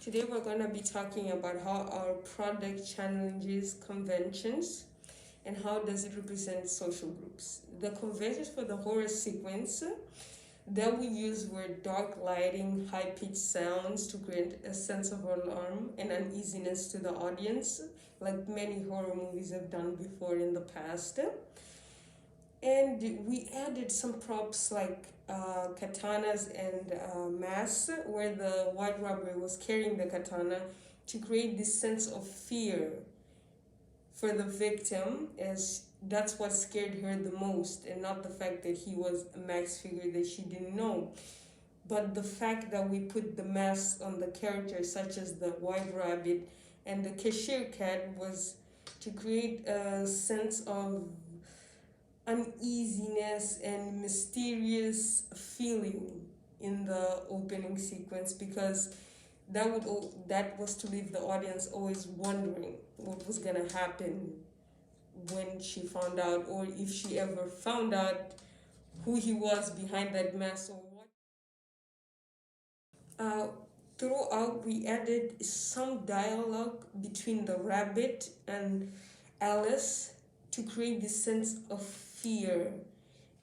Today we're going to be talking about how our product challenges conventions and how does it represent social groups. The conventions for the horror sequence that we use were dark lighting, high-pitched sounds to create a sense of alarm and uneasiness to the audience, like many horror movies have done before in the past. And we added some props like katanas and masks, where the white robber was carrying the katana to create this sense of fear for the victim, as that's what scared her the most, and not the fact that he was a max figure that she didn't know. But the fact that we put the masks on the characters, such as the white rabbit and the cashier cat, was to create a sense of uneasiness and mysterious feeling in the opening sequence, because that was to leave the audience always wondering what was gonna happen when she found out, or if she ever found out who he was behind that mask, or what. Uh, Throughout, we added some dialogue between the rabbit and Alice to create this sense of fear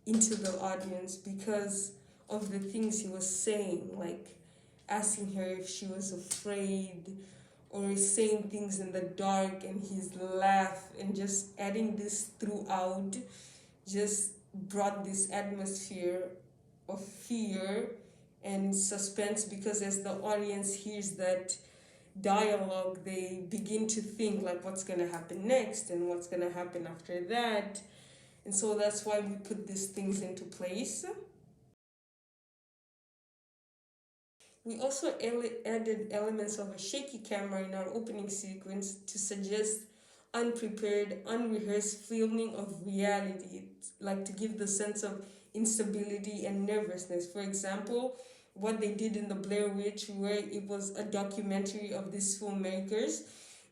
into the audience because of the things he was saying, like asking her if she was afraid, or saying things in the dark, and his laugh, and just adding this throughout just brought this atmosphere of fear and suspense, because as the audience hears that dialogue, they begin to think like what's going to happen next and what's going to happen after that. And so that's why we put these things into place. We also added elements of a shaky camera in our opening sequence to suggest unprepared, unrehearsed filming of reality, like to give the sense of instability and nervousness. For example, what they did in the Blair Witch, where it was a documentary of these filmmakers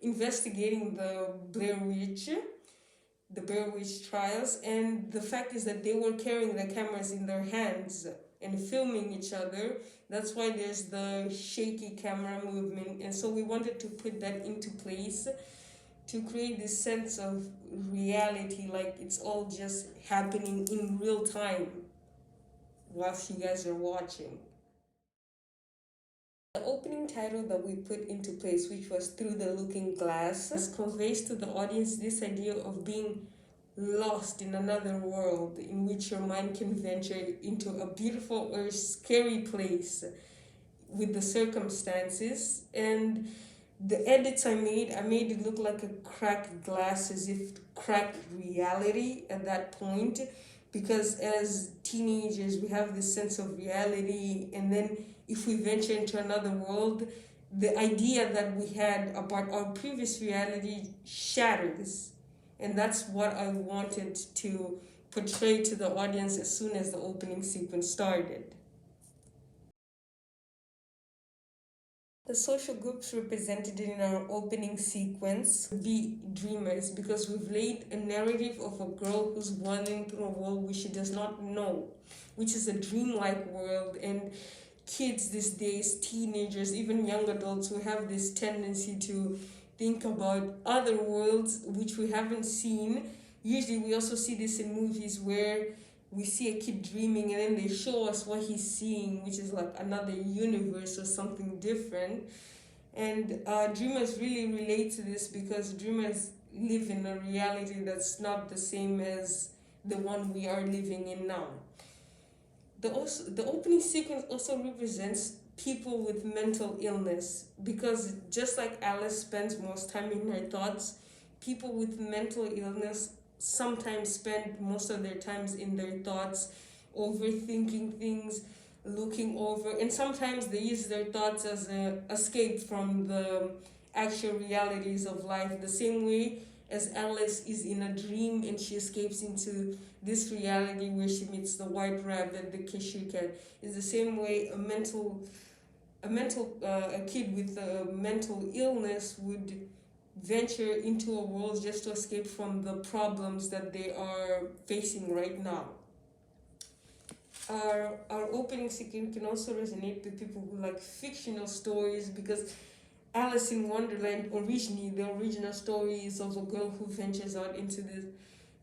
investigating the Blair Witch trials, and the fact is that they were carrying the cameras in their hands and filming each other. That's why there's the shaky camera movement, and so we wanted to put that into place to create this sense of reality, like it's all just happening in real time whilst you guys are watching. The opening title that we put into place, which was Through the Looking Glass, conveys to the audience this idea of being lost in another world in which your mind can venture into a beautiful or scary place with the circumstances. And the edits I made it look like a cracked glass, as if cracked reality at that point, because as teenagers we have this sense of reality, and then if we venture into another world, the idea that we had about our previous reality shatters. And that's what I wanted to portray to the audience as soon as the opening sequence started. The social groups represented in our opening sequence be dreamers, because we've laid a narrative of a girl who's wandering through a world which she does not know, which is a dreamlike world. And kids these days, teenagers, even young adults, who have this tendency to think about other worlds which we haven't seen. Usually we also see this in movies where we see a kid dreaming and then they show us what he's seeing, which is like another universe or something different. And dreamers really relate to this, because dreamers live in a reality that's not the same as the one we are living in now. The opening sequence also represents people with mental illness, because just like Alice spends most time in her thoughts, people with mental illness sometimes spend most of their times in their thoughts, overthinking things, looking over, and sometimes they use their thoughts as an escape from the actual realities of life, the same way as Alice is in a dream and she escapes into this reality where she meets the white rabbit, the cashew cat. Is the same way a kid with a mental illness would venture into a world just to escape from the problems that they are facing right now. Our opening sequence can also resonate with people who like fictional stories, because Alice in Wonderland originally, the original story is of a girl who ventures out into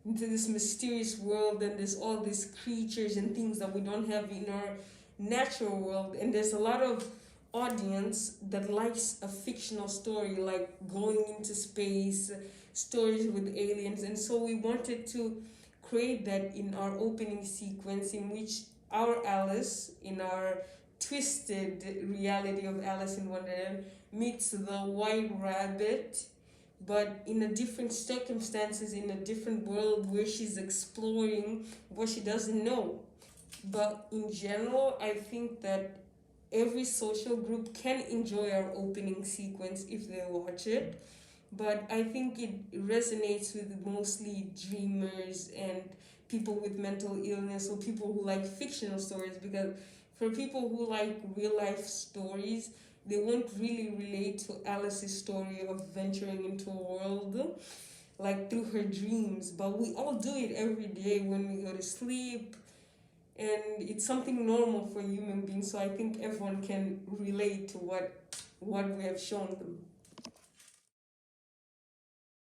this mysterious world, and there's all these creatures and things that we don't have in our natural world, and there's a lot of audience that likes a fictional story like going into space, stories with aliens, and so we wanted to create that in our opening sequence, in which our Alice, in our twisted reality of Alice in Wonderland, meets the white rabbit, but in a different circumstances, in a different world where she's exploring what she doesn't know. But in general, I think that every social group can enjoy our opening sequence if they watch it. But I think it resonates with mostly dreamers and people with mental illness, or people who like fictional stories, because for people who like real life stories, they won't really relate to Alice's story of venturing into a world like through her dreams. But we all do it every day when we go to sleep, and it's something normal for human beings. So I think everyone can relate to what we have shown them.